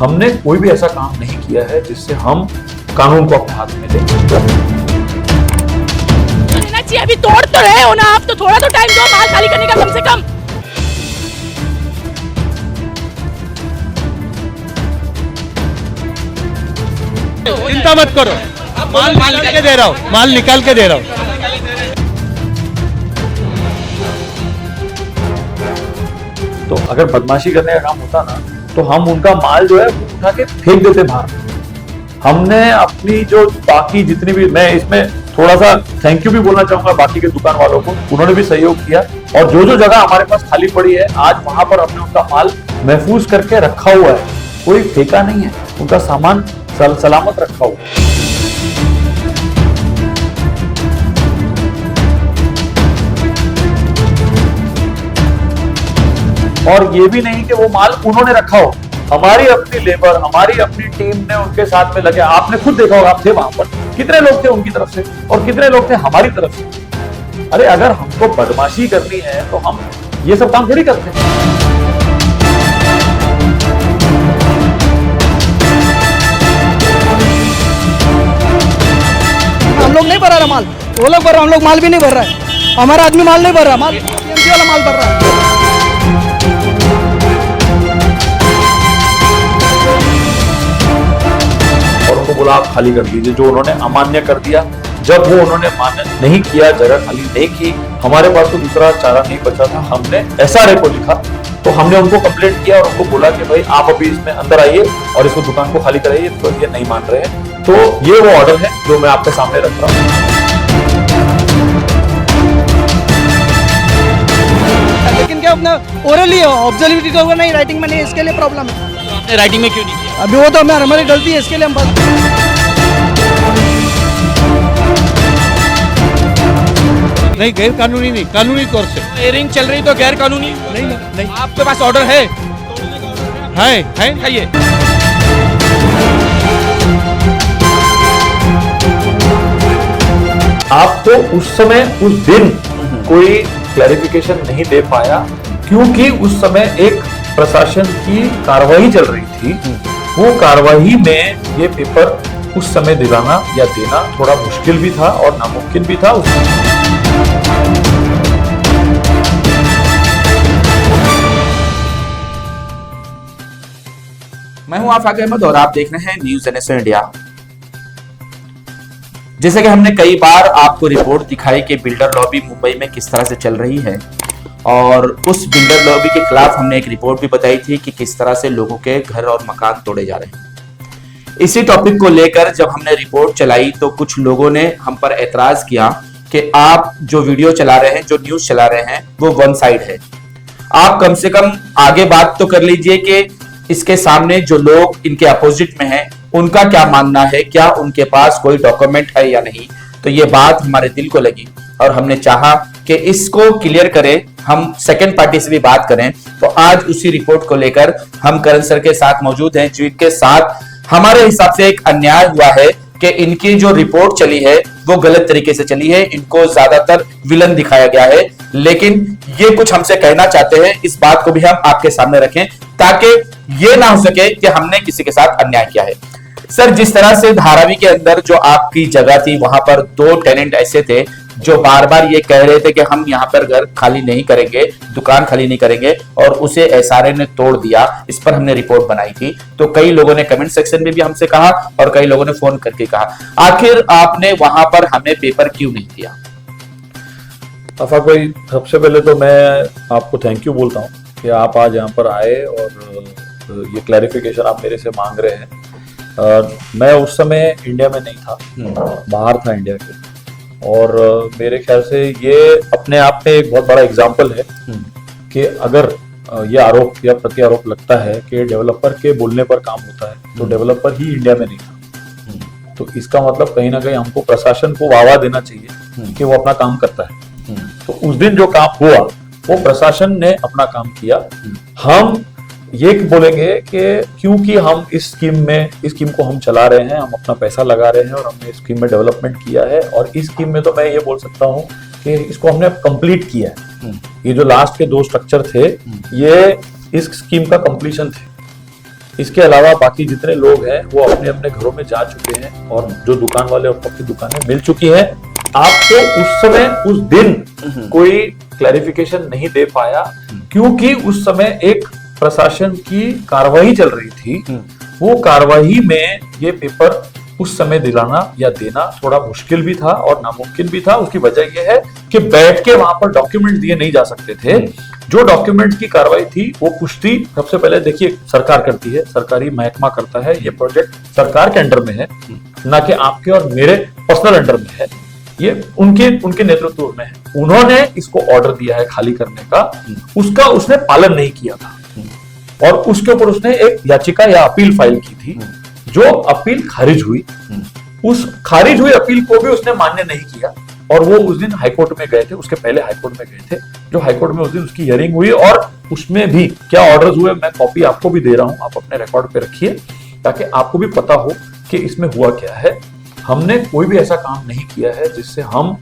हमने कोई भी ऐसा काम नहीं किया है जिससे हम कानून को अपने हाथ में ले। अभी तोड़ तो रहे हो ना आप, तो थोड़ा तो टाइम दो माल खाली करने का कम से कम। चिंता मत करो, माल निकाल के दे रहा हूँ, माल निकाल के दे रहा हूँ। तो अगर बदमाशी करने का काम होता ना तो हम उनका माल जो है वो उठा के फेंक देते बाहर। हमने अपनी जो बाकी जितनी भी, मैं इसमें थोड़ा सा थैंक यू भी बोलना चाहूंगा बाकी के दुकान वालों को, उन्होंने भी सहयोग किया और जो जो जगह हमारे पास खाली पड़ी है आज वहां पर हमने उनका माल महफूज करके रखा हुआ है, कोई फेंका नहीं है, उनका सामान सलामत रखा हुआ है। और ये भी नहीं कि वो माल उन्होंने रखा हो, हमारी अपनी लेबर, हमारी अपनी टीम ने उनके साथ में लगे। आपने खुद देखा होगा, आप थे वहां पर, कितने लोग थे उनकी तरफ से और कितने लोग थे हमारी तरफ से। अरे अगर हमको बदमाशी करनी है तो हम ये सब काम थोड़ी करते हैं। हम लोग नहीं भर रहा माल, वो लोग भर रहा, हम लोग माल भी नहीं भर रहा है, हमारा आदमी माल नहीं भर रहा, माल टीएमसी वाला माल भर रहा है। और उनको बोला आप खाली कर दीजिए, जो उन्होंने अमान्य कर दिया। जब वो उन्होंने मान्य नहीं किया, जगह खाली नहीं की, हमारे पास तो दूसरा चारा नहीं बचा था, हमने एसआरए को लिखा। तो हमने उनको कंप्लेंट किया और उनको बोला कि भाई आप अभी इसमें अंदर आइए और इसको दुकान को खाली कराइए, तो ये नहीं मान रहे हैं। तो ये वो ऑर्डर है जो मैं आपके सामने रख रहा हूँ। लेकिन क्या अपना ओरली ऑब्जर्वेटरी का होगा, नहीं राइटिंग में नहीं, इसके लिए प्रॉब्लम है। तो आपने राइटिंग में क्यों नहीं किया? अभी वो तो हमारी गलती है, इसके लिए हम बात। नहीं, गैर कानूनी नहीं, कानूनी तौर से हेयरिंग चल रही तो गैर कानूनी नहीं, नहीं आपके पास ऑर्डर है? है खाइए। आपको उस समय उस दिन कोई क्लैरिफिकेशन नहीं दे पाया क्योंकि उस समय एक प्रशासन की कार्रवाई चल रही थी। वो कार्रवाई में ये पेपर उस समय दिलाना या देना थोड़ा मुश्किल भी था और नामुमकिन भी था। मैं हूं आफाक अहमद और आप देख रहे हैं न्यूज़ NSO इंडिया। जैसे कि हमने कई बार आपको रिपोर्ट दिखाई कि बिल्डर लॉबी मुंबई में किस तरह से चल रही है और उस बिल्डर लॉबी के खिलाफ हमने एक रिपोर्ट भी बताई थी कि किस तरह से लोगों के घर और मकान तोड़े जा रहे हैं। इसी टॉपिक को लेकर जब हमने रिपोर्ट चलाई तो कुछ लोगों ने हम पर एतराज किया कि आप जो वीडियो चला रहे हैं, जो न्यूज चला रहे हैं, वो वन साइड है। आप कम से कम आगे बात तो कर लीजिए कि इसके सामने जो लोग इनके अपोजिट में हैं उनका क्या मानना है, क्या उनके पास कोई डॉक्यूमेंट है या नहीं। तो ये बात हमारे दिल को लगी और हमने चाहा कि इसको क्लियर करें, हम सेकंड पार्टी से भी बात करें। तो आज उसी रिपोर्ट को लेकर हम करण सर के साथ मौजूद हैं, जिनके साथ हमारे हिसाब से एक अन्याय हुआ है कि इनकी जो रिपोर्ट चली है वो गलत तरीके से चली है, इनको ज्यादातर विलन दिखाया गया है। लेकिन ये कुछ हमसे कहना चाहते हैं, इस बात को भी हम आपके सामने रखें ताकि ये ना हो सके कि हमने किसी के साथ अन्याय किया है। सर, जिस तरह से धारावी के अंदर जो आपकी जगह थी वहां पर 2 टेनेंट ऐसे थे जो बार बार ये कह रहे थे कि हम यहाँ पर घर खाली नहीं करेंगे, दुकान खाली नहीं करेंगे, और उसे एसआरए ने तोड़ दिया। इस पर हमने रिपोर्ट बनाई थी। तो कई लोगों ने कमेंट सेक्शन में भी हमसे कहा और कई लोगों ने फोन करके कहा, आखिर आपने वहां पर हमें पेपर क्यों नहीं दिया? आफाक भाई, सबसे पहले तो मैं आपको थैंक यू बोलता हूँ कि आप आज यहाँ पर आए और ये क्लैरिफिकेशन आप मेरे से मांग रहे हैं। मैं उस समय इंडिया में नहीं था, बाहर था इंडिया के, और मेरे ख्याल से ये अपने आप में एक बहुत बड़ा एग्जाम्पल है कि अगर ये आरोप या प्रति आरोप लगता है कि डेवलपर के बोलने पर काम होता है, तो डेवलपर ही इंडिया में नहीं था। तो इसका मतलब कहीं ना कहीं हमको प्रशासन को वाहवा देना चाहिए कि वो अपना काम करता है। तो उस दिन जो काम हुआ वो प्रशासन ने अपना काम किया। हम ये बोलेंगे कि क्योंकि हम इस स्कीम को हम चला रहे हैं, हम अपना पैसा लगा रहे हैं और हमने इस स्कीम में डेवलपमेंट किया है, और इस स्कीम में तो मैं ये बोल सकता हूँ कि इसको हमने कंप्लीट किया है। ये जो लास्ट के 2 स्ट्रक्चर थे ये इस स्कीम का कंप्लीशन थे। इसके अलावा बाकी जितने लोग हैं वो अपने अपने घरों में जा चुके हैं और जो दुकान वाले और सबकी दुकानें मिल चुकी हैं। आपको उस समय उस दिन कोई क्लैरिफिकेशन नहीं दे पाया क्योंकि उस समय एक प्रशासन की कार्रवाई चल रही थी। वो कार्रवाई में ये पेपर उस समय दिलाना या देना थोड़ा मुश्किल भी था और नामुमकिन भी था। उसकी वजह यह है कि बैठ के वहां पर डॉक्यूमेंट दिए नहीं जा सकते थे। जो डॉक्यूमेंट की कार्रवाई थी वो पुष्टि सबसे पहले देखिए सरकार करती है, सरकारी महकमा करता है। ये प्रोजेक्ट सरकार के अंडर में है, ना कि आपके और मेरे पर्सनल अंडर में है। ये उनके नेतृत्व में है। उन्होंने इसको ऑर्डर दिया है खाली करने का, उसका उसने पालन नहीं किया था और उसके ऊपर उसने एक याचिका या अपील फाइल की थी। जो अपील खारिज हुई, उस खारिज हुई अपील को भी उसने मान्य नहीं किया और वो उस दिन हाईकोर्ट में गए थे। उसके पहले हाईकोर्ट में गए थे, जो हाईकोर्ट में उस दिन उसकी हियरिंग हुई और उसमें भी क्या ऑर्डर्स हुए, मैं कॉपी आपको भी दे रहा हूं, आप अपने रिकॉर्ड पे रखिए ताकि आपको भी पता हो कि इसमें हुआ क्या है। हमने कोई भी ऐसा काम नहीं किया है जिससे हम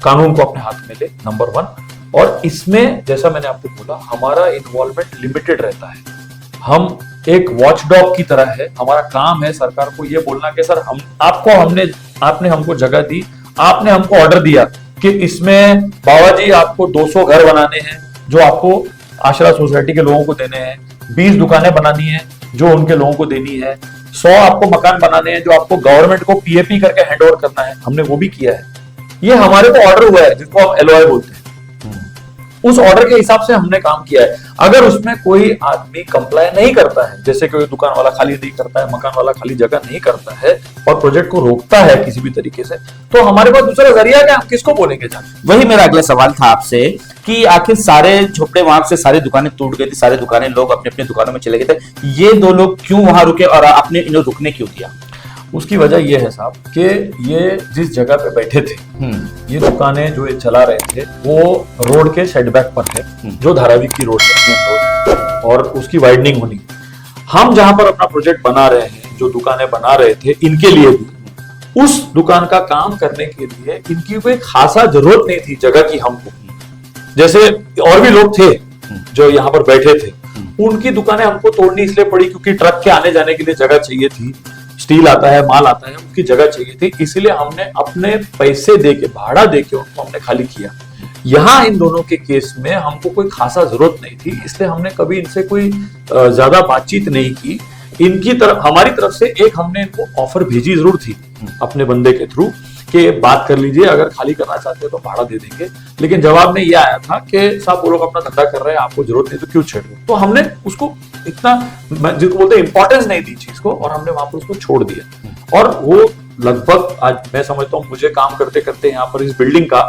कानून को अपने हाथ में ले, नंबर 1। और इसमें जैसा मैंने आपको बोला, हमारा इन्वॉल्वमेंट लिमिटेड रहता है। हम एक वॉचडॉग की तरह है। हमारा काम है सरकार को ये बोलना कि सर आपने हमको जगह दी, आपने हमको ऑर्डर दिया कि इसमें बाबा जी आपको 200 घर बनाने हैं जो आपको आश्रा सोसाइटी के लोगों को देने हैं, 20 दुकानें बनानी है जो उनके लोगों को देनी है, 100 आपको मकान बनाने हैं जो आपको गवर्नमेंट को पीएपी करके हैंड ओवर करना है। हमने वो भी किया है। ये हमारे को ऑर्डर हुआ है जिसको हम एलओआई बोलते हैं। उस ऑर्डर के हिसाब से हमने काम किया है। अगर उसमें कोई आदमी कंप्लाई नहीं करता है, जैसे कोई दुकान वाला खाली नहीं करता है, मकान वाला खाली जगह नहीं करता है और प्रोजेक्ट को रोकता है किसी भी तरीके से, तो हमारे पास दूसरा जरिया क्या, हम किसको बोलेंगे जाके। वही मेरा अगला सवाल था आपसे कि आखिर सारे झोपड़े वहां से सारी दुकानें टूट गई थी, सारी दुकानें, लोग अपने अपने दुकानों में चले गए थे, ये 2 लोग क्यों वहां रुके और आपने इन्हें रुकने क्यों दिया? उसकी वजह यह है साहब कि ये जिस जगह पे बैठे थे, ये दुकानें जो ये चला रहे थे वो रोड के सेटबैक पर है, जो धारावी की रोड है और उसकी वाइडनिंग होनी। हम जहां पर अपना प्रोजेक्ट बना रहे हैं, जो दुकानें बना रहे थे, इनके लिए भी उस दुकान का काम करने के लिए इनकी कोई खासा जरूरत नहीं थी जगह की हमको। जैसे और भी लोग थे जो यहाँ पर बैठे थे, उनकी दुकानें हमको तोड़नी इसलिए पड़ी क्योंकि ट्रक के आने जाने के लिए जगह चाहिए थी, स्टील आता है, माल आता है, उसकी जगह चाहिए थी, इसलिए हमने अपने पैसे देके, भाड़ा देके उनको हमने खाली किया। यहाँ इन दोनों के केस में हमको कोई खासा जरूरत नहीं थी, इसलिए हमने कभी इनसे कोई ज्यादा बातचीत नहीं की। इनकी तरफ, हमारी तरफ से एक हमने इनको ऑफर भेजी जरूर थी अपने बंदे के थ्रू कि बात कर लीजिए, अगर खाली करना चाहते हो तो भाड़ा दे देंगे। लेकिन जवाब में ये आया था कि साहब वो लोग अपना धंधा कर रहे हैं, आपको जरूरत नहीं तो क्यों छेड़ रहे हो। तो हमने उसको इतना, जिसको बोलते हैं, इंपॉर्टेंस नहीं दी चीज को और हमने वहां पर उसको छोड़ दिया। और वो लगभग, आज मैं समझता हूँ, मुझे काम करते करते यहाँ पर इस बिल्डिंग का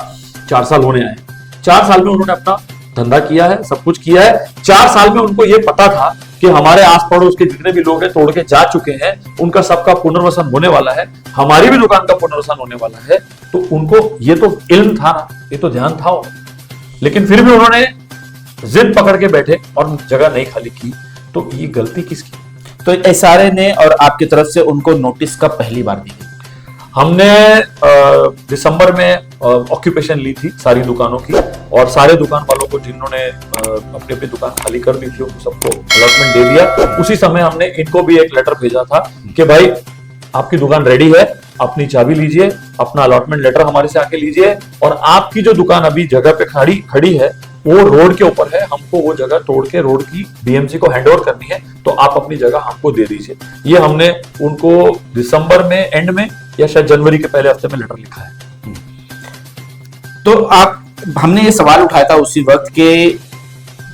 4 साल होने आए। 4 साल में उन्होंने अपना धंधा किया है, सब कुछ किया है। 4 साल में उनको ये पता था कि हमारे आस पड़ोस के जितने भी लोग हैं तोड़ के जा चुके हैं, उनका सबका पुनर्वसन होने वाला है, हमारी भी दुकान का पुनर्वसन होने वाला है। तो उनको ये तो इल्म था ना, ये तो ध्यान था। लेकिन फिर भी उन्होंने जिद पकड़ के बैठे और जगह नहीं खाली की। तो ये गलती किसकी? तो एसआरए ने और आपकी तरफ से उनको नोटिस कब पहली बार दी गई? हमने दिसंबर में ऑक्यूपेशन ली थी सारी दुकानों की और सारे दुकान वालों को जिन्होंने अपनी अपनी दुकान खाली कर दी थी उनको सबको अलॉटमेंट दे दिया। उसी समय हमने इनको भी एक लेटर भेजा था कि भाई आपकी दुकान रेडी है, अपनी चाबी लीजिए, अपना अलॉटमेंट लेटर हमारे से आके लीजिए और आपकी जो दुकान अभी जगह पे खड़ी है वो रोड के ऊपर है, हमको वो जगह तोड़ के रोड की बीएमसी को हैंड ओवर करनी है, तो आप अपनी जगह हमको दे दीजिए। ये हमने उनको दिसंबर में एंड में या शायद जनवरी के पहले हफ्ते में लेटर लिखा है। तो हमने ये सवाल उठाया था उसी वक्त कि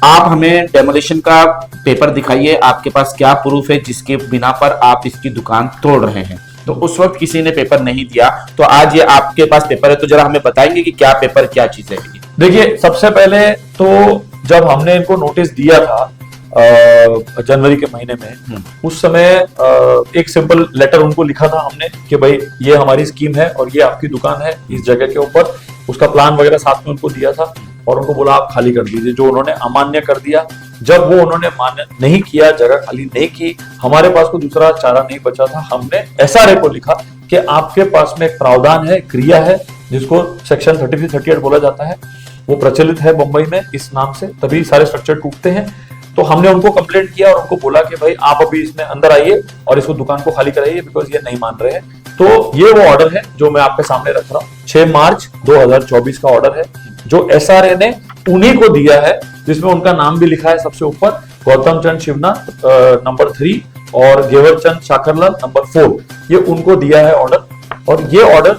आप हमें डेमोलिशन का पेपर दिखाइए, आपके पास क्या प्रूफ है जिसके बिना पर आप इसकी दुकान तोड़ रहे हैं। तो उस वक्त किसी ने पेपर नहीं दिया, तो आज ये आपके पास पेपर है, तो जरा हमें बताएंगे कि क्या पेपर, क्या चीज है। देखिए, सबसे पहले तो जब हमने इनको नोटिस दिया था जनवरी के महीने में, उस समय एक सिंपल लेटर उनको लिखा था हमने कि भाई ये हमारी स्कीम है और ये आपकी दुकान है इस जगह के ऊपर। उसका प्लान वगैरह साथ में उनको दिया था और उनको बोला आप खाली कर दीजिए, जो उन्होंने अमान्य कर दिया। जब वो उन्होंने मान्य नहीं किया, जगह खाली नहीं की, हमारे पास कोई दूसरा चारा नहीं बचा था। हमने एसआरए को लिखा कि आपके पास में एक प्रावधान है, क्रिया है, जिसको सेक्शन 33-38 बोला जाता है, वो प्रचलित है बंबई में इस नाम से, तभी सारे स्ट्रक्चर टूटते हैं। तो हमने उनको कंप्लेंट किया और उनको बोला कि भाई आप अभी इसमें अंदर आइए और इसको दुकान को खाली कराइए, बिकॉज ये नहीं मान रहे हैं। तो ये वो ऑर्डर है जो मैं आपके सामने रख रहा हूँ। 6 मार्च 2024 का ऑर्डर है जो SRA ने उन्हीं को दिया है, जिसमें उनका नाम भी लिखा है सबसे ऊपर, गौतम चंद शिवना नंबर 3 और गेवर चंद शाखरलाल नंबर 4। ये उनको दिया है ऑर्डर, और ये ऑर्डर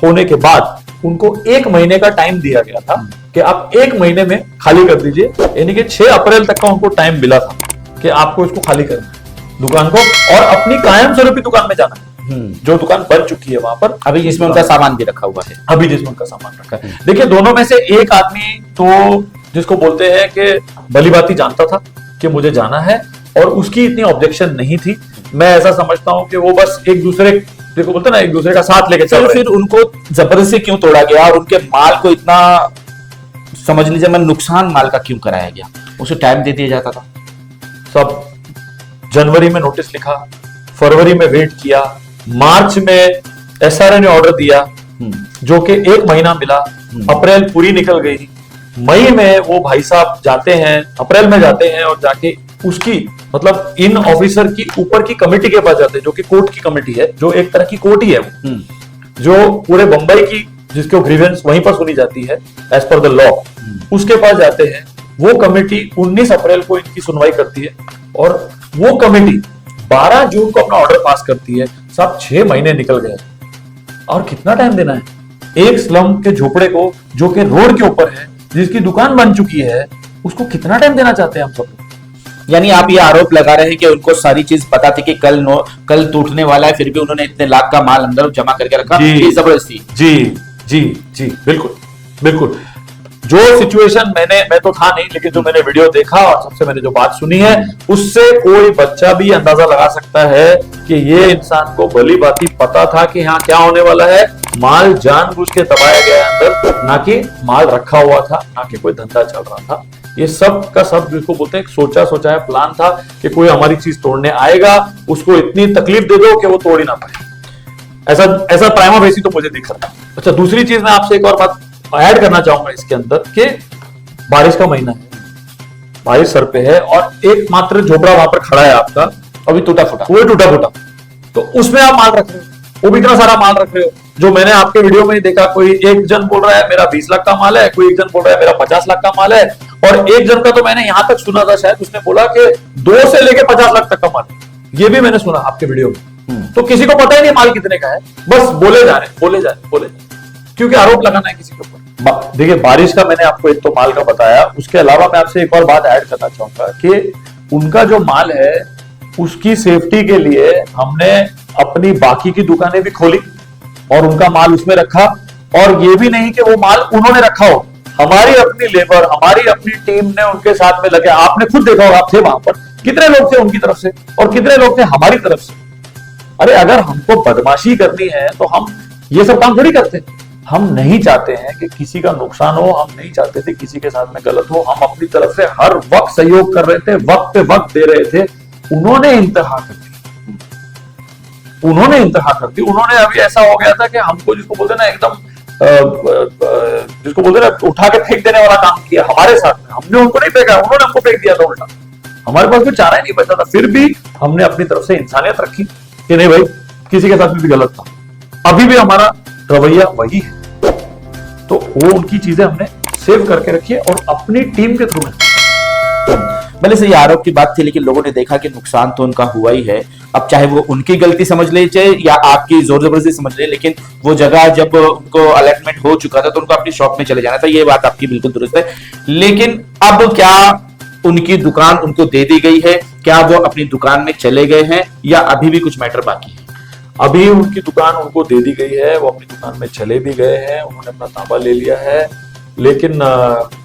होने के बाद उनको 1 महीने का टाइम दिया गया था कि आप 1 महीने में खाली कर दीजिए। यानी कि 6 अप्रैल तक का उनको टाइम मिला था कि आपको इसको खाली करना है दुकान को, और अपनी कायम स्वरूपी दुकान में जाना है जो दुकान बन चुकी है वहां पर, अभी जिसमें उनका सामान भी रखा हुआ है। अभी जिसमें उनका सामान रखा है। देखिए, दोनों में से एक आदमी तो जिसको बोलते हैं कि भली भांति जानता था कि मुझे जाना है, और उसकी इतनी ऑब्जेक्शन नहीं थी। मैं ऐसा समझता हूं कि वो बस एक दूसरे, देखो बोलते ना, एक दूसरे का साथ लेके चल रहे। फिर उनको जबरदस्ती क्यों तोड़ा गया और उनके माल को इतना, समझ लीजिए मैं, नुकसान माल का क्यों कराया गया? उसे टाइम दे दिया जाता था। सब जनवरी में नोटिस लिखा, फरवरी में वेट किया, मार्च में SRA ने ऑर्डर दिया जो कि 1 महीना मिला, अप्रैल पूरी निकल गई, मई में वो भाई साहब जाते हैं, अप्रैल में जाते हैं और जाके उसकी मतलब इन ऑफिसर की ऊपर की कमेटी के पास जाते हैं, जो कि कोर्ट की कमेटी है, जो एक तरह की कोर्ट ही है वो, जो पूरे बंबई की, जिसको ग्रीवेंस वहीं पर सुनी जाती है एज पर द लॉ, उसके पास जाते हैं। वो कमेटी 19 अप्रैल को इनकी सुनवाई करती है, और वो कमेटी 12 जून को अपना ऑर्डर पास करती है। सब 6 महीने निकल गए, और कितना टाइम देना है एक स्लम के झोपड़े को, जो कि रोड के ऊपर है, जिसकी दुकान बन चुकी है, उसको कितना टाइम देना चाहते हैं हम सब? यानी आप ये आरोप लगा रहे हैं कि उनको सारी चीज पता थी कि कल टूटने वाला है, फिर भी उन्होंने इतने लाख का माल अंदर जमा करके रखा? ये जबरदस्ती। जी जी जी, बिल्कुल बिल्कुल। जो सिचुएशन मैं तो था नहीं, लेकिन जो मैंने वीडियो देखा और सबसे मैंने जो बात सुनी है, उससे कोई बच्चा भी अंदाजा लगा सकता है कि ये इंसान को भली भांति पता था कि यहाँ क्या होने वाला है। माल जानबूझ के दबाया गया अंदर, ना कि माल रखा हुआ था, ना कि कोई धंधा चल रहा था। ये सब का सब जिसको बोलते हैं सोचा सोचा प्लान था कि कोई हमारी चीज तोड़ने आएगा, उसको इतनी तकलीफ दे दो कि वो तोड़ ही ना पाए। ऐसा प्राइमा फेसी तो मुझे दिख रहा है। अच्छा, दूसरी चीज मैं आपसे एक और बात ऐड करना चाहूंगा इसके अंदर कि बारिश का महीना है, बारिश सर पे है, और एक मात्र झोपड़ा वहां पर खड़ा है आपका, अभी टूटा फूटा, वो टूटा फूटा, तो उसमें आप माल रख रहे हो, वो भी इतना सारा माल रख रहे हो। जो मैंने आपके वीडियो में देखा, कोई एक जन बोल रहा है मेरा 20 लाख का माल है, कोई एक जन बोल रहा है मेरा 50 लाख का माल है, और एक जन का तो मैंने यहां तक सुना था, शायद उसने बोला कि 2 से लेके 50 लाख तक का माल है। ये भी मैंने सुना आपके वीडियो में। तो किसी को पता ही नहीं माल कितने का है, बस बोले जा रहे, क्योंकि आरोप लगाना है किसी के ऊपर। देखिए, बारिश का मैंने आपको एक तो माल का बताया, उसके अलावा मैं आपसे एक और बात ऐड करना चाहूंगा कि उनका जो माल है उसकी सेफ्टी के लिए हमने अपनी बाकी की दुकानें भी खोली और उनका माल उसमें रखा। और ये भी नहीं कि वो माल उन्होंने रखा हो, हमारी अपनी लेबर, हमारी अपनी टीम ने उनके साथ में लगे। आपने खुद देखा होगा, आप थे वहां पर, कितने लोग थे उनकी तरफ से और कितने लोग थे हमारी तरफ से। अरे अगर हमको बदमाशी करनी है तो हम ये सब काम थोड़ी करते। हम नहीं चाहते हैं कि किसी का नुकसान हो, हम नहीं चाहते थे किसी के साथ में गलत हो। हम अपनी तरफ से हर वक्त सहयोग कर रहे थे, वक्त पे वक्त दे रहे थे। उन्होंने इंतहा कर दी, उन्होंने अभी ऐसा हो गया था कि हमको, जिसको बोलते ना एकदम जिसको बोलते ना उठा के फेंक देने वाला काम किया हमारे साथ में। हमने उनको नहीं फेंका, उन्होंने हमको फेंक दिया था उल्टा। हमारे पास कोई चारा ही नहीं बचा था, फिर भी हमने अपनी तरफ से इंसानियत रखी कि नहीं भाई, किसी के साथ भी गलत था। अभी भी हमारा रवैया वही है। तो वो उनकी चीजें हमने सेव करके रखी है और अपनी टीम के थ्रू में। भले से ये आरोप की बात थी, लेकिन लोगों ने देखा कि नुकसान तो उनका हुआ ही है। अब चाहे वो उनकी गलती समझ ले चाहे या आपकी जोर जबरदस्ती समझ ले, लेकिन वो जगह जब उनको अलॉटमेंट हो चुका था तो उनको अपनी शॉप में चले जाना था। ये बात आपकी बिल्कुल दुरुस्त है। लेकिन अब क्या उनकी दुकान उनको दे दी गई है? क्या वो अपनी दुकान में चले गए हैं या अभी भी कुछ मैटर बाकी है? अभी उनकी दुकान उनको दे दी गई है, वो अपनी दुकान में चले भी गए हैं, उन्होंने अपना ताबा ले लिया है। लेकिन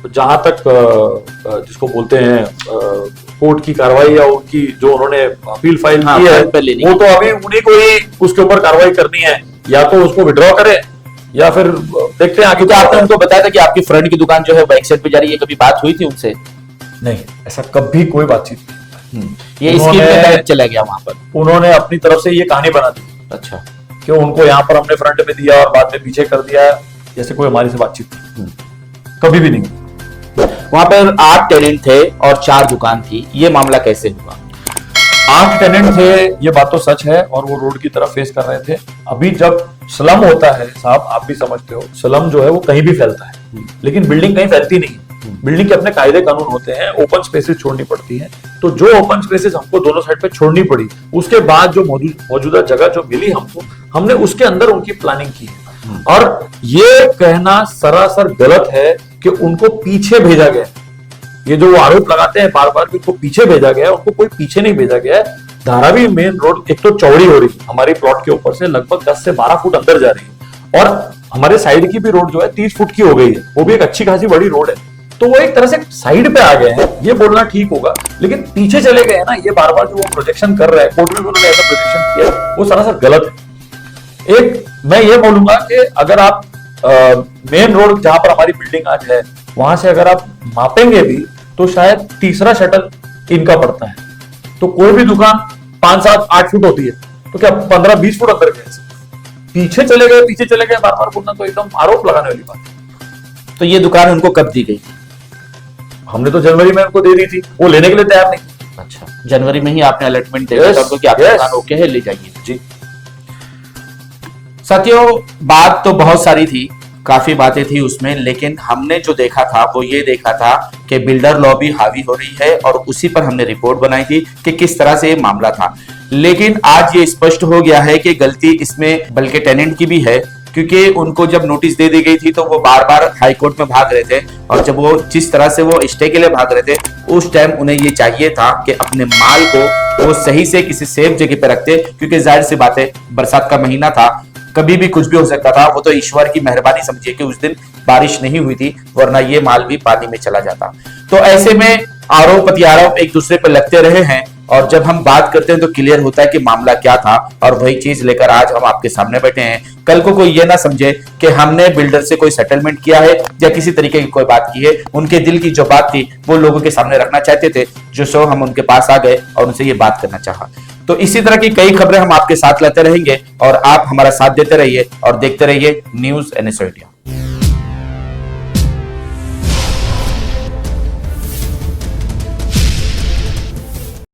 जहां तक जिसको बोलते हैं कोर्ट की कार्रवाई या उनकी जो उन्होंने अपील फाइल की है, वो तो अभी उन्हीं को ही उसके ऊपर कार्रवाई करनी है। या तो उसको विड्रॉ करें या फिर देखते हैं आगे। तो आपने उनको बताया था कि आपकी फ्रेंड की दुकान जो है बैक साइड पे जा रही है, कभी बात हुई थी उनसे? नहीं, ऐसा कभी कोई बातचीत नहीं। ये स्कीम में डायरेक्ट चला गया वहां पर। उन्होंने अपनी तरफ से ये कहानी बना दी। अच्छा, कि उनको यहाँ पर हमने फ्रंट में दिया और बाद में पीछे कर दिया, जैसे कोई हमारी से बातचीत कभी भी नहीं। वहां पर 8 टेनेंट थे और 4 दुकान थी, ये मामला कैसे हुआ? 8 टेनेंट थे, ये बात तो सच है, और वो रोड की तरफ फेस कर रहे थे। अभी जब स्लम होता है साहब, आप भी समझते हो, स्लम जो है वो कहीं भी फैलता है, लेकिन बिल्डिंग कहीं फैलती नहीं। बिल्डिंग के अपने कायदे कानून होते हैं, ओपन स्पेसेस छोड़नी पड़ती हैं। तो जो ओपन स्पेसेस हमको दोनों साइड पे छोड़नी पड़ी, उसके बाद जो मौजूदा जगह जो मिली हमको, हमने उसके अंदर उनकी प्लानिंग की है। और ये कहना सरासर गलत है कि उनको पीछे भेजा गया। ये जो आरोप लगाते हैं बार बार कि उनको पीछे भेजा गया है, उनको कोई पीछे नहीं भेजा गया है। धारावी मेन रोड एक तो चौड़ी हो रही है, हमारी प्लॉट के ऊपर से लगभग 10 से 12 फुट अंदर जा रही है, और हमारे साइड की भी रोड जो है 30 फुट की हो गई है, वो भी एक अच्छी खासी बड़ी रोड है। तो वो एक तरह से साइड पे आ गए हैं, ये बोलना ठीक होगा, लेकिन पीछे चले गए हैं ना, ये बार बार जो वो प्रोजेक्शन कर रहे हैं, कोर्ट में भी उन्होंने ऐसा प्रोजेक्शन किया, वो सरासर गलत है। एक मैं ये बोलूंगा कि अगर आप मेन रोड जहां पर हमारी बिल्डिंग आज है, वहां से अगर आप मापेंगे भी तो शायद तीसरा शटल इनका पड़ता है। तो कोई भी दुकान 5, 7, 8 फुट होती है, तो क्या 15, 20 फुट अंदर गए? पीछे चले गए बार बार बोलना तो एकदम आरोप लगाने वाली बात है। तो ये दुकान उनको कब दी गई थी? हमने तो जनवरी में उनको दे दी थी, वो लेने के लिए तैयार नहीं। अच्छा, जनवरी में ही आपने अलॉटमेंट दे दिया था उनको कि आपका दुकान ओके है, ले जाइए। जी साथियों, बात तो बहुत सारी थी, काफी बातें थी उसमें, लेकिन हमने जो देखा था वो ये देखा था कि बिल्डर लॉबी हावी हो रही है, और उसी पर हमने रिपोर्ट बनाई थी कि किस तरह से ये मामला था। लेकिन आज ये स्पष्ट हो गया है कि गलती इसमें बल्कि टेनेंट की भी है, क्योंकि उनको जब नोटिस दे दी गई थी तो वो बार बार हाई कोर्ट में भाग रहे थे, और जब वो जिस तरह से वो स्टे के लिए भाग रहे थे, उस टाइम उन्हें ये चाहिए था कि अपने माल को वो सही से किसी सेफ जगह पे रखते, क्योंकि जाहिर सी बात है बरसात का महीना था, कभी भी कुछ भी हो सकता था। वो तो ईश्वर की मेहरबानी समझिए कि उस दिन बारिश नहीं हुई थी, वरना ये माल भी पानी में चला जाता। तो ऐसे में आरोप प्रत्यारोप एक दूसरे पर लगते रहे हैं, और जब हम बात करते हैं तो क्लियर होता है कि मामला क्या था, और वही चीज लेकर आज हम आपके सामने बैठे हैं। कल को कोई ये ना समझे कि हमने बिल्डर से कोई सेटलमेंट किया है या किसी तरीके की कोई बात की है। उनके दिल की जो बात थी वो लोगों के सामने रखना चाहते थे, जो सो हम उनके पास आ गए और उनसे ये बात करना चाहा। तो इसी तरह की कई खबरें हम आपके साथ लाते रहेंगे, और आप हमारा साथ देते रहिए और देखते रहिए न्यूज़ NSO इंडिया।